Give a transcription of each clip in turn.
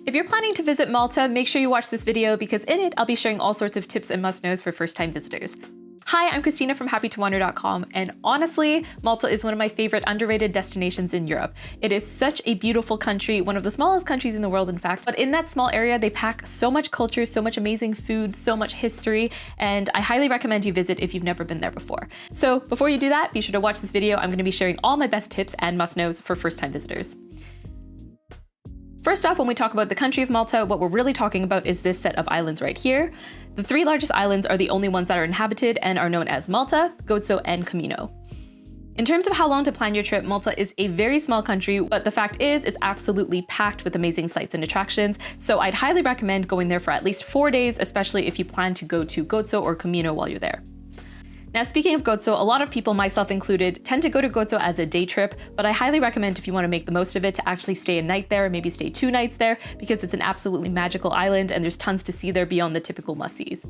If you're planning to visit Malta, make sure you watch this video because in it, I'll be sharing all sorts of tips and must-knows for first-time visitors. Hi, I'm Christina from happytowander.com, and honestly, Malta is one of my favorite underrated destinations in Europe. It is such a beautiful country, one of the smallest countries in the world, in fact, but in that small area, they pack so much culture, so much amazing food, so much history, and I highly recommend you visit if you've never been there before. So before you do that, be sure to watch this video. I'm gonna be sharing all my best tips and must-knows for first-time visitors. First off, when we talk about the country of Malta, what we're really talking about is this set of islands right here. The three largest islands are the only ones that are inhabited and are known as Malta, Gozo, and Comino. In terms of how long to plan your trip, Malta is a very small country, but the fact is it's absolutely packed with amazing sights and attractions, so I'd highly recommend going there for at least 4 days, especially if you plan to go to Gozo or Comino while you're there. Now, speaking of Gozo, a lot of people, myself included, tend to go to Gozo as a day trip, but I highly recommend if you want to make the most of it to actually stay a night there, maybe stay 2 nights there, because it's an absolutely magical island and there's tons to see there beyond the typical must-sees.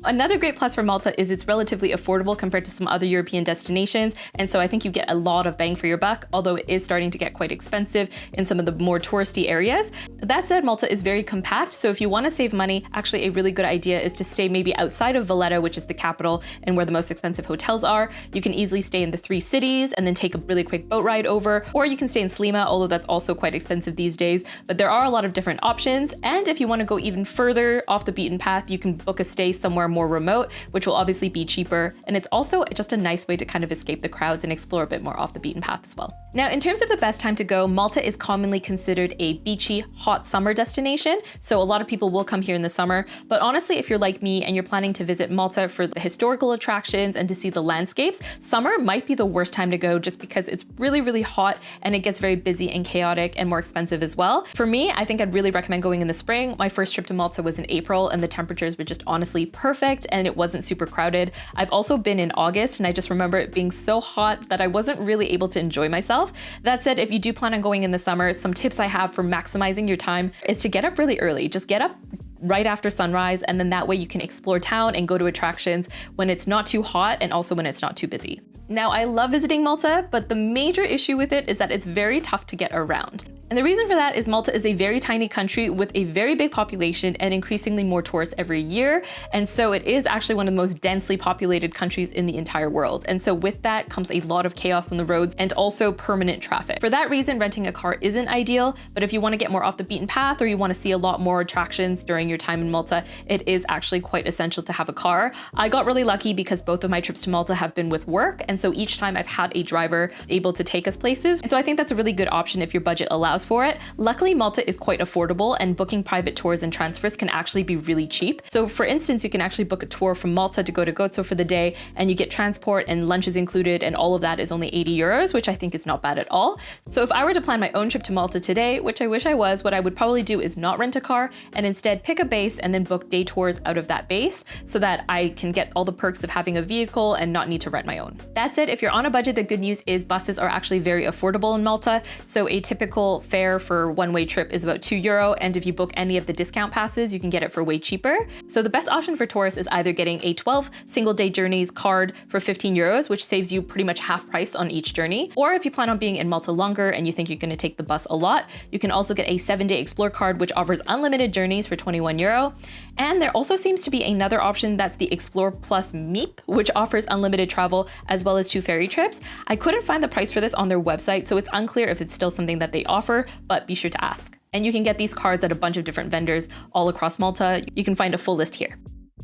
Another great plus for Malta is it's relatively affordable compared to some other European destinations, and so I think you get a lot of bang for your buck, although it is starting to get quite expensive in some of the more touristy areas. That said, Malta is very compact, so if you want to save money, actually a really good idea is to stay maybe outside of Valletta, which is the capital and where the most expensive hotels are. You can easily stay in the 3 cities and then take a really quick boat ride over, or you can stay in Slima, although that's also quite expensive these days, but there are a lot of different options. And if you want to go even further off the beaten path, you can book a stay somewhere more remote, which will obviously be cheaper. And it's also just a nice way to kind of escape the crowds and explore a bit more off the beaten path as well. Now, in terms of the best time to go, Malta is commonly considered a beachy, hot summer destination. So a lot of people will come here in the summer. But honestly, if you're like me and you're planning to visit Malta for the historical attractions and to see the landscapes, summer might be the worst time to go just because it's really, really hot and it gets very busy and chaotic and more expensive as well. For me, I think I'd really recommend going in the spring. My first trip to Malta was in April and the temperatures were just honestly perfect and it wasn't super crowded. I've also been in August and I just remember it being so hot that I wasn't really able to enjoy myself. That said, if you do plan on going in the summer, some tips I have for maximizing your time is to get up really early. Just get up right after sunrise, and then that way you can explore town and go to attractions when it's not too hot and also when it's not too busy. Now, I love visiting Malta, but the major issue with it is that it's very tough to get around. And the reason for that is Malta is a very tiny country with a very big population and increasingly more tourists every year. And so it is actually one of the most densely populated countries in the entire world. And so with that comes a lot of chaos on the roads and also permanent traffic. For that reason, renting a car isn't ideal, but if you want to get more off the beaten path or you want to see a lot more attractions during your time in Malta, it is actually quite essential to have a car. I got really lucky because both of my trips to Malta have been with work. And so each time I've had a driver able to take us places. And so I think that's a really good option if your budget allows for it. Luckily, Malta is quite affordable and booking private tours and transfers can actually be really cheap. So for instance, you can actually book a tour from Malta to go to Gozo for the day and you get transport and lunches included, and all of that is only 80 euros, which I think is not bad at all. So if I were to plan my own trip to Malta today, which I wish I was, what I would probably do is not rent a car and instead pick a base and then book day tours out of that base so that I can get all the perks of having a vehicle and not need to rent my own. That said, if you're on a budget, the good news is buses are actually very affordable in Malta. So a typical fare for one-way trip is about €2, and if you book any of the discount passes, you can get it for way cheaper. So the best option for tourists is either getting a 12 single-day journeys card for €15, which saves you pretty much half price on each journey. Or if you plan on being in Malta longer and you think you're going to take the bus a lot, you can also get a 7-day Explore card, which offers unlimited journeys for €21. And there also seems to be another option that's the Explore Plus MEEP, which offers unlimited travel as well as 2 ferry trips. I couldn't find the price for this on their website, so it's unclear if it's still something that they offer, but be sure to ask. And you can get these cards at a bunch of different vendors all across Malta. You can find a full list here.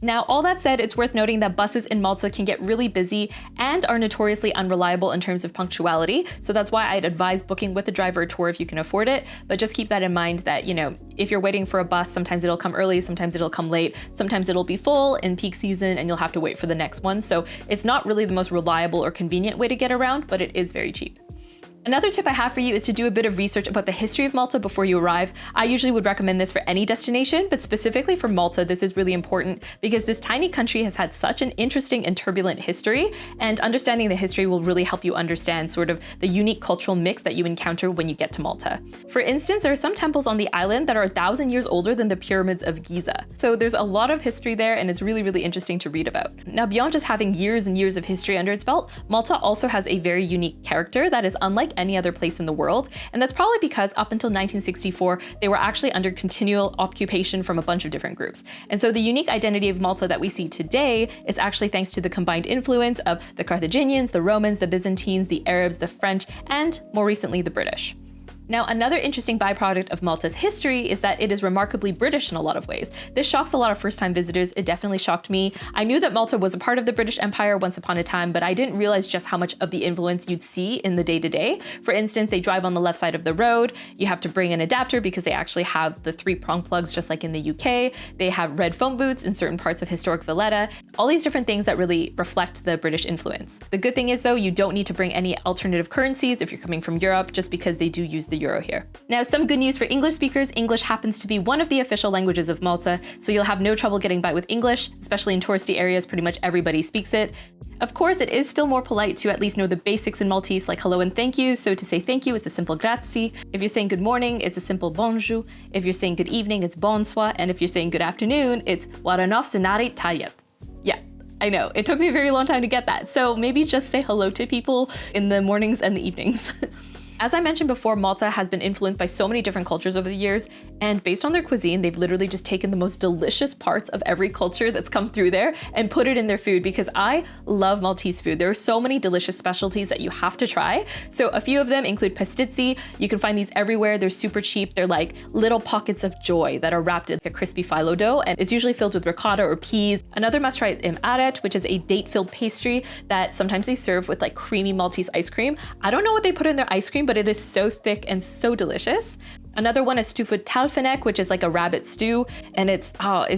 Now, all that said, it's worth noting that buses in Malta can get really busy and are notoriously unreliable in terms of punctuality. So that's why I'd advise booking with a driver a tour if you can afford it. But just keep that in mind that, you know, if you're waiting for a bus, sometimes it'll come early, sometimes it'll come late, sometimes it'll be full in peak season and you'll have to wait for the next one. So it's not really the most reliable or convenient way to get around, but it is very cheap. Another tip I have for you is to do a bit of research about the history of Malta before you arrive. I usually would recommend this for any destination, but specifically for Malta, this is really important because this tiny country has had such an interesting and turbulent history, and understanding the history will really help you understand sort of the unique cultural mix that you encounter when you get to Malta. For instance, there are some temples on the island that are 1,000 years older than the pyramids of Giza. So there's a lot of history there, and it's really, really interesting to read about. Now, beyond just having years and years of history under its belt, Malta also has a very unique character that is unlike unlike any other place in the world. And that's probably because up until 1964, they were actually under continual occupation from a bunch of different groups. And so the unique identity of Malta that we see today is actually thanks to the combined influence of the Carthaginians, the Romans, the Byzantines, the Arabs, the French, and more recently, the British. Now, another interesting byproduct of Malta's history is that it is remarkably British in a lot of ways. This shocks a lot of first-time visitors. It definitely shocked me. I knew that Malta was a part of the British Empire once upon a time, but I didn't realize just how much of the influence you'd see in the day-to-day. For instance, they drive on the left side of the road. You have to bring an adapter because they actually have the 3 prong plugs just like in the UK. They have red phone booths in certain parts of historic Valletta. All these different things that really reflect the British influence. The good thing is though, you don't need to bring any alternative currencies if you're coming from Europe, just because they do use the euro here. Now, some good news for English speakers. English happens to be one of the official languages of Malta, so you'll have no trouble getting by with English, especially in touristy areas. Pretty much everybody speaks it. Of course, it is still more polite to at least know the basics in Maltese like hello and thank you. So to say thank you, it's a simple grazie. If you're saying good morning, it's a simple bonjour. If you're saying good evening, it's bonsoir. And if you're saying good afternoon, it's waranof senare tayeb. Yeah. I know, it took me a very long time to get that. So maybe just say hello to people in the mornings and the evenings. As I mentioned before, Malta has been influenced by so many different cultures over the years, and based on their cuisine, they've literally just taken the most delicious parts of every culture that's come through there and put it in their food, because I love Maltese food. There are so many delicious specialties that you have to try. So a few of them include pastizzi. You can find these everywhere. They're super cheap. They're like little pockets of joy that are wrapped in a crispy phyllo dough, and it's usually filled with ricotta or peas. Another must try is aret, which is a date-filled pastry that sometimes they serve with like creamy Maltese ice cream. I don't know what they put in their ice cream, but it is so thick and so delicious. Another one is stufod talfinek, which is like a rabbit stew, and it's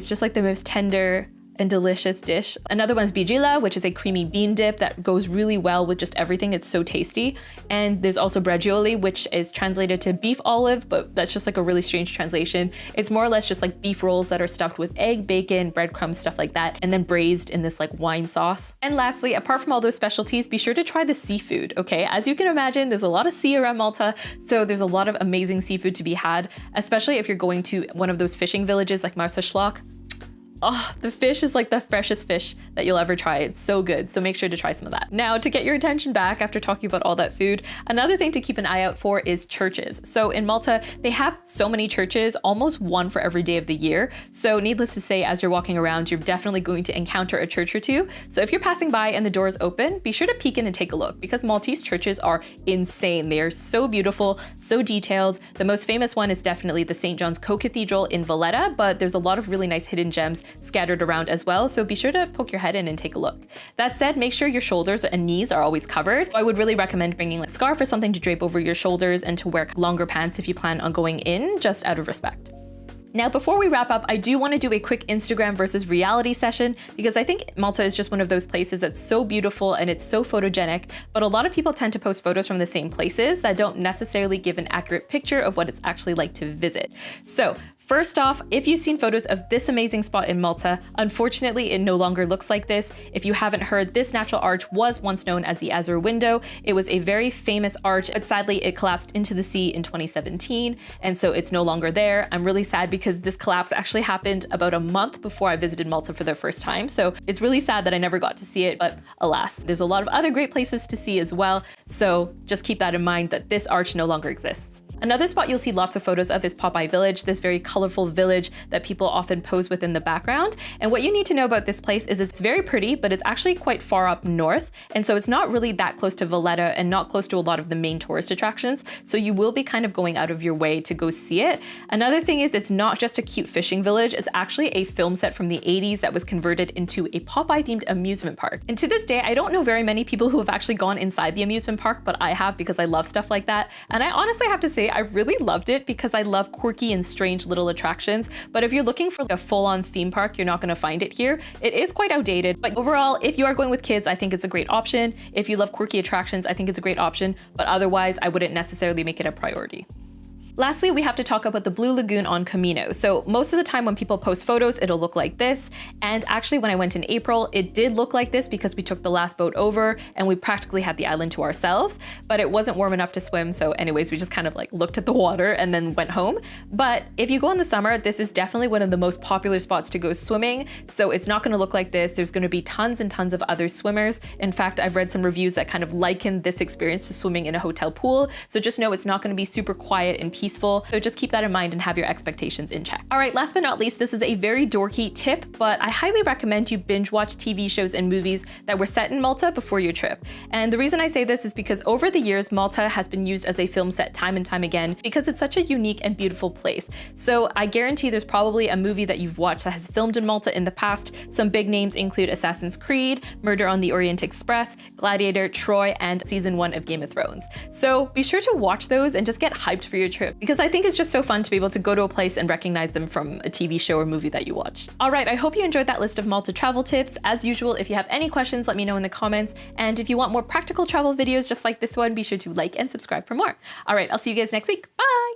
just like the most tender and delicious dish. Another one's bigila, which is a creamy bean dip that goes really well with just everything. It's so tasty. And there's also bracioli, which is translated to beef olive, but that's just like a really strange translation. It's more or less just like beef rolls that are stuffed with egg, bacon, breadcrumbs, stuff like that, and then braised in this like wine sauce. And lastly, apart from all those specialties, be sure to try the seafood, okay? As you can imagine, there's a lot of sea around Malta, so there's a lot of amazing seafood to be had, especially if you're going to one of those fishing villages like Marsaxlokk. Oh, the fish is like the freshest fish that you'll ever try. It's so good, so make sure to try some of that. Now, to get your attention back after talking about all that food, another thing to keep an eye out for is churches. So in Malta, they have so many churches, almost one for every day of the year. So needless to say, as you're walking around, you're definitely going to encounter a church or two. So if you're passing by and the door is open, be sure to peek in and take a look, because Maltese churches are insane. They are so beautiful, so detailed. The most famous one is definitely the St. John's Co-Cathedral in Valletta, but there's a lot of really nice hidden gems scattered around as well, so be sure to poke your head in and take a look. That said, make sure your shoulders and knees are always covered. I would really recommend bringing like a scarf or something to drape over your shoulders, and to wear longer pants if you plan on going in, just out of respect. Now, before we wrap up, I do want to do a quick Instagram versus reality session, because I think Malta is just one of those places that's so beautiful and it's so photogenic, but a lot of people tend to post photos from the same places that don't necessarily give an accurate picture of what it's actually like to visit. So first off, if you've seen photos of this amazing spot in Malta, unfortunately, it no longer looks like this. If you haven't heard, this natural arch was once known as the Azure Window. It was a very famous arch, but sadly, it collapsed into the sea in 2017, and so it's no longer there. I'm really sad because this collapse actually happened about a month before I visited Malta for the first time, so it's really sad that I never got to see it, but alas, there's a lot of other great places to see as well, so just keep that in mind that this arch no longer exists. Another spot you'll see lots of photos of is Popeye Village, this very colorful village that people often pose with in the background. And what you need to know about this place is it's very pretty, but it's actually quite far up north. And so it's not really that close to Valletta and not close to a lot of the main tourist attractions. So you will be kind of going out of your way to go see it. Another thing is it's not just a cute fishing village. It's actually a film set from the 80s that was converted into a Popeye themed amusement park. And to this day, I don't know very many people who have actually gone inside the amusement park, but I have, because I love stuff like that. And I honestly have to say, I really loved it because I love quirky and strange little attractions. But if you're looking for a full-on theme park, you're not going to find it here. It is quite outdated, but overall, if you are going with kids, I think it's a great option. If you love quirky attractions, I think it's a great option, but otherwise, I wouldn't necessarily make it a priority. Lastly, we have to talk about the Blue Lagoon on Camino. So most of the time when people post photos, it'll look like this. And actually when I went in April, it did look like this because we took the last boat over and we practically had the island to ourselves, but it wasn't warm enough to swim. So anyways, we just kind of like looked at the water and then went home. But if you go in the summer, this is definitely one of the most popular spots to go swimming. So it's not gonna look like this. There's gonna be tons and tons of other swimmers. In fact, I've read some reviews that kind of liken this experience to swimming in a hotel pool. So just know it's not gonna be super quiet and peaceful. So just keep that in mind and have your expectations in check. All right, last but not least, this is a very dorky tip, but I highly recommend you binge watch TV shows and movies that were set in Malta before your trip. And the reason I say this is because over the years, Malta has been used as a film set time and time again because it's such a unique and beautiful place. So I guarantee there's probably a movie that you've watched that has filmed in Malta in the past. Some big names include Assassin's Creed, Murder on the Orient Express, Gladiator, Troy, and season 1 of Game of Thrones. So be sure to watch those and just get hyped for your trip because I think it's just so fun to be able to go to a place and recognize them from a TV show or movie that you watched. All right, I hope you enjoyed that list of Malta travel tips. As usual, if you have any questions, let me know in the comments. And if you want more practical travel videos just like this one, be sure to like and subscribe for more. All right, I'll see you guys next week. Bye!